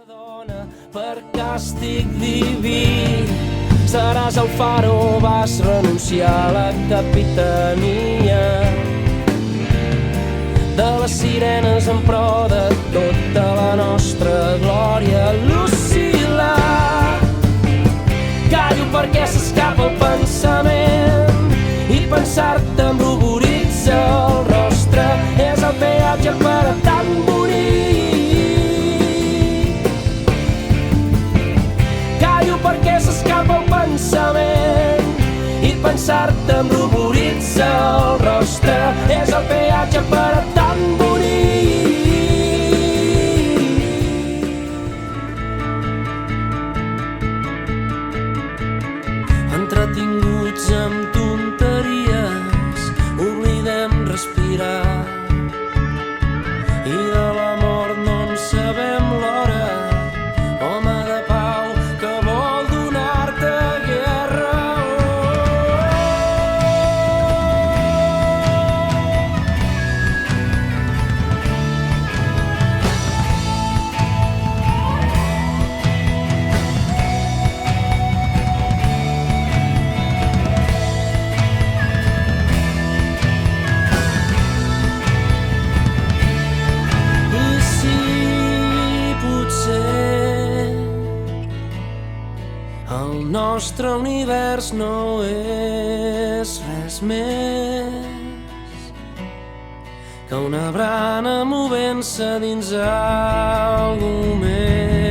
Dona, per càstig diví, seràs el faro, vas renunciar a la capitania de les sirenes en pro de tota la nostra glòria. Lucila, callo perquè s'escapa el pensament i pensar-te em ruboritza el rostre, és el peatge per a tan bonic. Callo perquè s'escapa el pensament i pensar-te em ruboritza el rostre, és el peatge per a tan bonic. Entretinguts amb tonteries, oblidem respirar i de la mort no en sabem l'hora. Home de pau que vol donar-te guerra. I si potser el nostre univers no és res més que una brana movent-se dins algú més.